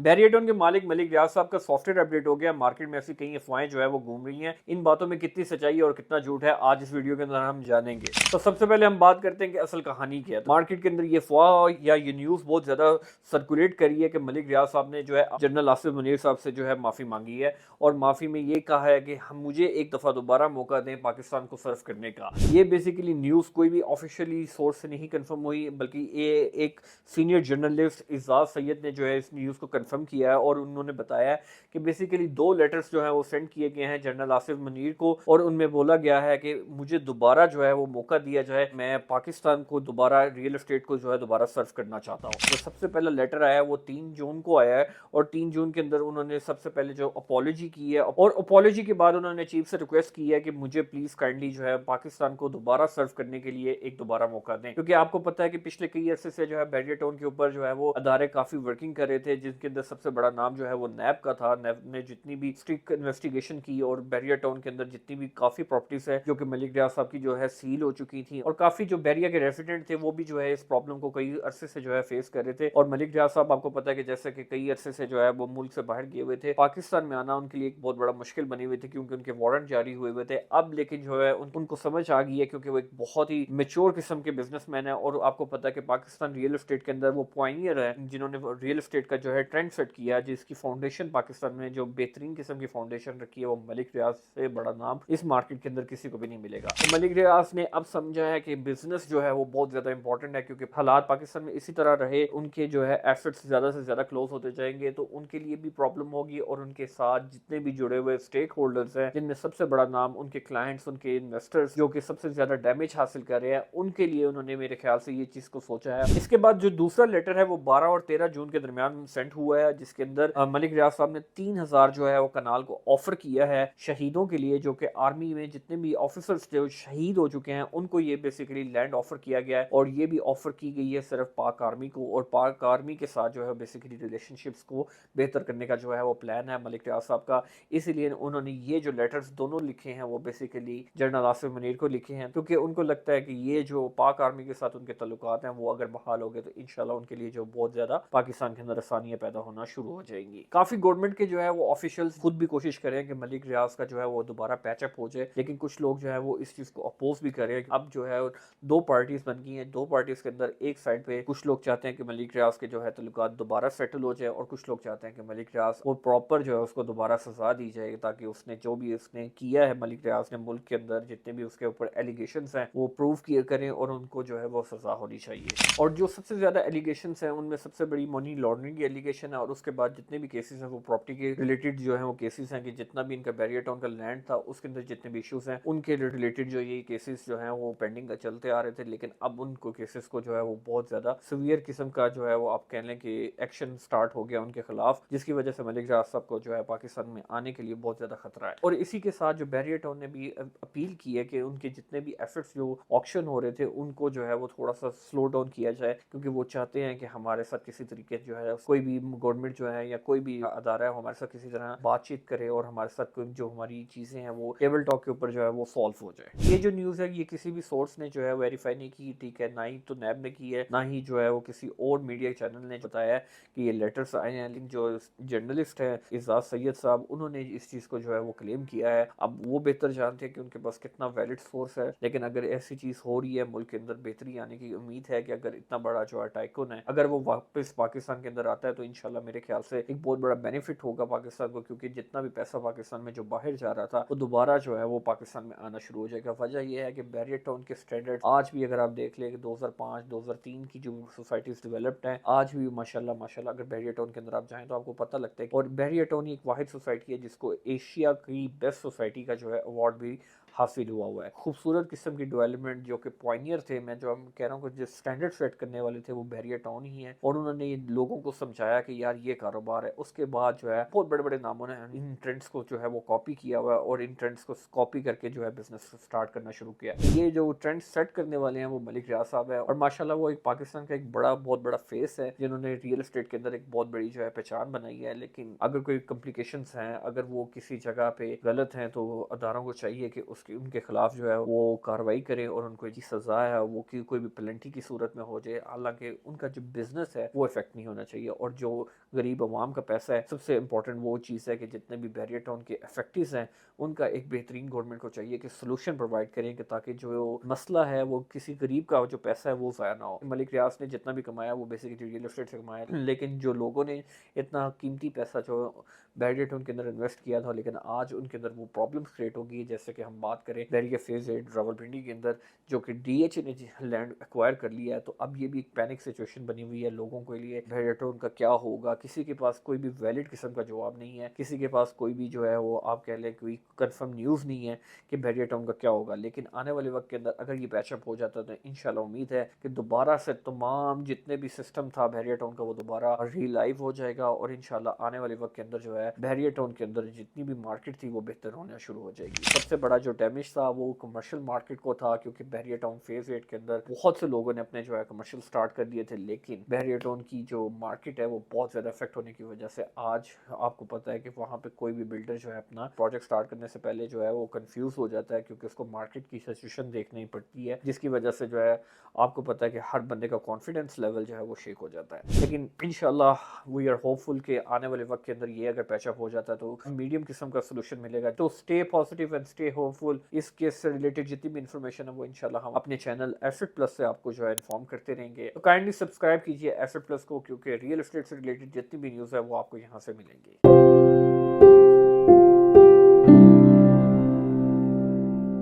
बैरिएटॉन के मालिक मलिक रियाज साहब का सॉफ्टवेयर अपडेट हो गया। मार्केट में ऐसी कई अफवाहें जो है वो घूम रही हैं। इन बातों में कितनी सच्चाई है और कितना झूठ है, आज इस वीडियो के अंदर हम जानेंगे। तो सबसे पहले हम बात करते हैं कि असल कहानी क्या है। तो मार्केट के अंदर ये अफवाह या ये न्यूज़ बहुत ज़्यादा सर्कुलेट करी है कि मलिक रियाज साहब ने जो है जनरल आसिफ मुनीर साहब से जो है माफ़ी मांगी है और माफ़ी में ये कहा है कि हम मुझे एक दफ़ा दोबारा मौका दें पाकिस्तान को सर्व करने का। ये बेसिकली न्यूज़ कोई भी ऑफिशियली सोर्स से नहीं कंफर्म हुई, बल्कि ये एक सीनियर जर्नलिस्ट इजाज सैयद ने जो है इस न्यूज़ को कंफर्म किया है और उन्होंने बताया कि बेसिकली 2 लेटर्स जो है वो सेंड किए गए हैं जनरल आसिफ मुनीर को और उनमें बोला गया है कि मुझे दोबारा जो है वो मौका दिया जाए, मैं पाकिस्तान को दोबारा रियल एस्टेट को जो है दोबारा सर्व करना चाहता हूँ। तो सबसे पहला लेटर आया है वो 3 जून को आया है और 3 जून के अंदर उन्होंने सबसे पहले जो अपॉलॉजी की है और अपॉलॉजी के बाद उन्होंने चीफ से रिक्वेस्ट की है कि मुझे प्लीज काइंडली जो है पाकिस्तान को दोबारा सर्व करने के लिए एक दोबारा मौका दें, क्योंकि आपको पता है कि पिछले कई अरसे से जो है बैरिएटॉन के ऊपर जो है वो अदारे काफी वर्किंग कर रहे थे, जिनके अंदर सबसे बड़ा नाम जो है वो नैब का था। नैब ने जितनी भी स्ट्रिक्ट इन्वेस्टिगेशन की और बैरिया टाउन के अंदर जितनी भी काफी प्रॉपर्टीज है जो कि मलिक रियाज साहब की जो है सील हो चुकी थी और काफी जो बैरिया के रेसिडेंट थे वो भी जो है इस प्रॉब्लम को कई अरसे से जो है फेस कर रहे थे। और मलिक रियाज साहब आपको पता है कि जैसे कि कई अरसे से जो है वो मुल्क से बाहर गए हुए थे, पाकिस्तान में आना उनके लिए एक बहुत बड़ा मुश्किल बनी हुई थी क्योंकि उनके वारंट जारी हुए हुए थे। अब लेकिन जो है उनको समझ आ गई है क्योंकि वो एक बहुत ही मेच्योर किस्म के बिजनेसमैन है और आपको पता है कि पाकिस्तान रियल एस्टेट के अंदर वो पॉइनियर है जिन्होंने रियल एस्टेट का जो है ट्रेंड सेट किया है, जिसकी फाउंडेशन पाकिस्तान में जो बेहतरीन किस्म की फाउंडेशन रखी है वो मलिक रियाज से बड़ा नाम इस मार्केट के अंदर किसी को भी नहीं मिलेगा। तो मलिक रियाज ने अब समझा है कि बिजनेस जो है वो बहुत ज्यादा इंपॉर्टेंट है, क्योंकि हालात पाकिस्तान में इसी तरह रहे, उनके जो है एसेट्स ज्यादा से ज्यादा क्लोज होते जाएंगे तो उनके लिए भी प्रॉब्लम होगी और उनके साथ जितने भी जुड़े हुए स्टेक होल्डर्स हैं, जिनमें सबसे बड़ा नाम उनके क्लाइंट्स, उनके इन्वेस्टर्स जो कि सबसे ज्यादा डैमेज हासिल कर रहे हैं, उनके लिए उन्होंने मेरे ख्याल से ये चीज को सोचा है। इसके बाद जो दूसरा लेटर है वो 12 और 13 जून के दरमियान सेंड हुआ है, जिसके अंदर मलिक रियाज साहब ने 3000 जो है वो कनाल को ऑफर किया है शहीदों के लिए, जो कि आर्मी में जितने भी ऑफिसर्स थे शहीद हो चुके हैं उनको ये बेसिकली लैंड ऑफर किया गया है और ये भी ऑफर की गई है सिर्फ पाक आर्मी को और पाक आर्मी के साथ जो है बेसिकली रिलेशनशिप्स को बेहतर करने का जो है वो प्लान है मलिक रियाज साहब का। इसीलिए उन्होंने ये जो लेटर्स दोनों लिखे हैं वो बेसिकली जनरल आसिफ मुनीर को लिखे हैं, क्योंकि उनको लगता है कि ये जो पाक आर्मी के साथ उनके ताल्लुकात हैं वो अगर बहाल हो गए तो इंशाल्लाह उनके लिए जो बहुत ज्यादा पाकिस्तान के अंदर आसानियां पैदा होना शुरू हो जाएंगी। काफी गवर्नमेंट के जो है वो ऑफिशियल्स खुद भी कोशिश करें कि मलिक रियाज का जो है वो दोबारा पैचअप हो जाए, लेकिन कुछ लोग जो है वो इस चीज को अपोज भी करें। अब जो है 2 पार्टीज बन गई हैं, 2 पार्टीज के अंदर एक साइड पे कुछ लोग चाहते हैं कि मलिक रियाज के जो है ताल्लुकात दोबारा सेटल हो जाए और कुछ लोग चाहते हैं कि मलिक रियाज को प्रॉपर जो है उसको दोबारा सजा दी जाए, ताकि उसने जो भी उसने किया है मलिक रियाज ने मुल्क के अंदर जितने भी उसके ऊपर एलिगेशंस हैं वो प्रूव किए करें और उनको जो है वो सजा होनी चाहिए। और जो सबसे ज्यादा एलिगेशंस हैं उनमें सबसे बड़ी मनी लॉन्ड्रिंग की एलिगेशन है और उसके बाद जितने भी केसेस हैं वो प्रॉपर्टी के रिलेटेड जो है वो केसेस हैं कि जितना भी इनका बैरिया टाउन का लैंड था उसके अंदर जितने भी इश्यूज हैं उनके रिलेटेड जो ये केसेस जो हैं वो पेंडिंग चलते आ रहे थे, लेकिन अब उनको केसेस को जो है वो बहुत ज्यादा सीवियर किस्म का जो है वो आप कह लें कि एक्शन स्टार्ट हो गया उनके खिलाफ, जिसकी वजह से मलिक रियाज साहब को जो है पाकिस्तान में आने के लिए बहुत ज्यादा खतरा है। और इसी के साथ जो बैरिया टाउन ने भी अपील की है कि उनके जितने भी एफर्ट्स जो ऑक्शन हो रहे थे उनको जो है वो थोड़ा सा स्लो डाउन किया जाए, क्योंकि वो चाहते हैं कि हमारे साथ किसी तरीके जो है कोई भी गवर्नमेंट जो है या कोई भी अदारा है हमारे साथ किसी तरह बातचीत करे और हमारे साथ कोई जो हमारी चीजें हैं वो टेबल टॉक के ऊपर जो है वो सॉल्व हो जाए। ये जो न्यूज है ये किसी भी सोर्स ने जो है वेरीफाई नहीं की, ठीक है, ना ही तो नैब ने की है ना ही जो है वो किसी और मीडिया चैनल ने बताया है कि ये लेटर्स आए हैं, लेकिन जो जर्नलिस्ट है इजाज सैयद साहब उन्होंने इस चीज को जो है वो क्लेम किया है। अब वो बेहतर जानते हैं कि उनके पास कितना वैलिड सोर्स है, लेकिन अगर ऐसी चीज हो रही है मुल्क के अंदर बेहतरी आने की उम्मीद है कि अगर इतना बड़ा जो टाइकून है अगर वो वापस पाकिस्तान के अंदर आता है तो इंशाल्लाह मेरे ख्याल से एक बहुत बड़ा बेनिफिट होगा पाकिस्तान को, क्योंकि जितना भी पैसा पाकिस्तान में जो बाहर जा रहा था वो दोबारा जो है वो पाकिस्तान में आना शुरू हो जाएगा। वजह यह है कि बैरिया टाउन के स्टैंडर्ड आज भी अगर आप देख ले 2005-2003 की जो सोसाइटीज डेवलप्ड हैं आज भी माशाल्लाह माशाल्लाह अगर बैरिया टाउन के अंदर आप जाएं तो आपको पता लगता है। और बैरिया टाउन एक वाहिद सोसाइटी है जिसको एशिया की बेस्ट सोसाइटी का जो है अवार्ड भी हासिल हुआ है। खूबसूरत किस्म की डेवलपमेंट जो कि पॉइनियर थे, मैं जो हम कह रहा हूँ जिस स्टैंडर्ड सेट करने वाले थे वो बैरिया टाउन ही है और उन्होंने लोगों को समझाया कि यार ये कारोबार है। उसके बाद जो है बहुत बड़े बड़े नामों ने इन ट्रेंड्स को जो है वो कॉपी किया हुआ है और इन ट्रेंड्स को कॉपी करके जो है बिजनेस स्टार्ट करना शुरू किया। ये जो ट्रेंड सेट करने वाले हैं वो मलिक रियाज साहब है और माशाल्लाह वो एक पाकिस्तान का एक बहुत बड़ा फेस है जिन्होंने रियल एस्टेट के अंदर एक बहुत बड़ी जो है पहचान बनाई है। लेकिन अगर कोई कॉम्प्लिकेशंस हैं, अगर वो किसी जगह पे गलत हैं तो अदारों को चाहिए कि उसकी उनके खिलाफ जो है वो कार्रवाई करे और उनको जी सज़ा है वो कि कोई भी पेनल्टी की सूरत में हो जाए। हालांकि उनका जो बिज़नेस है वो इफेक्ट नहीं होना चाहिए, और जो गरीब आवाम का पैसा है, सबसे इंपॉर्टेंट वो चीज़ है कि जितने भी बैरियर टाउन के इफेक्टिव्स हैं उनका एक बेहतरीन गवर्नमेंट को चाहिए कि सोल्यूशन प्रोवाइड करें कि ताकि जो मसला है वो किसी गरीब का जो पैसा है वो ज़ाया ना हो। मलिक रियाज ने जितना भी कमाया वो बेसिकली रियल एस्टेट से कमाया, लेकिन जो लोगों ने इतना कीमती पैसा जो बैरियर टाउन के अंदर इन्वेस्ट किया था, लेकिन आज उनके अंदर वो प्रॉब्लम्स क्रिएट होगी। जैसे कि हम बात करें बैरियर फेज 8 रावलपिंडी के अंदर जो कि DH ने लैंड एक्वायर कर लिया है, तो अब ये भी एक पैनिक सिचुएशन बनी हुई है लोगों के लिए। बैरियर टाउन का क्या होगा, किसी के पास कोई भी वैलिड किस्म का जवाब नहीं है, किसी के पास कोई भी जो है वो आप कह लें कोई कंफर्म न्यूज़ नहीं है कि बैरियर टाउन का क्या होगा। लेकिन आने वाले वक्त के अंदर अगर ये पैचअप हो जाता है तो इंशाल्लाह उम्मीद है कि दोबारा से तमाम जितने भी सिस्टम था बैरियर टाउन का वो दोबारा रीलाइव हो जाएगा, और इंशाल्लाह आने वाले वक्त के अंदर जो है बैरियर टाउन के अंदर जितनी भी मार्केट थी वो बेहतर होना शुरू हो जाएगी। सबसे बड़ा जो डैमेज था वो कमर्शियल मार्केट को था, क्योंकि बैरियर टाउन फेज 8 के अंदर बहुत से लोगों ने अपने जो है कमर्शियल स्टार्ट कर दिए थे, लेकिन बैरियर टाउन की जो मार्केट है वो बहुत ज़्यादा इफेक्ट होने की वजह से आज आपको पता है कि वहाँ पे कोई भी बिल्डर जो है अपना प्रोजेक्ट स्टार्ट करने से पहले जो है वो कंफ्यूज हो जाता है, क्योंकि उसको मार्केट की सिचुएशन देखनी पड़ती है, जिसकी वजह से जो है आपको पता है कि हर बंदे का कॉन्फिडेंस लेवल जो है वो शेक हो जाता है। लेकिन इंशाल्लाह वी आर होपफुल कि आने वाले वक्त के अंदर ये अगर पैचअप हो जाता है तो मीडियम किस्म का सोल्यूशन मिलेगा। तो stay positive and stay hopeful. इस केस से रिलेटेड जितनी भी इंफॉर्मेशन है वो इंशाल्लाह हम अपने चैनल एसेट प्लस से आपको जो है इन्फॉर्म करते रहेंगे। तो काइंडली सब्सक्राइब कीजिए एसेट प्लस को, क्योंकि रियल एस्टेट से रिलेटेड जितनी भी न्यूज़ है वो आपको यहाँ से मिलेंगी।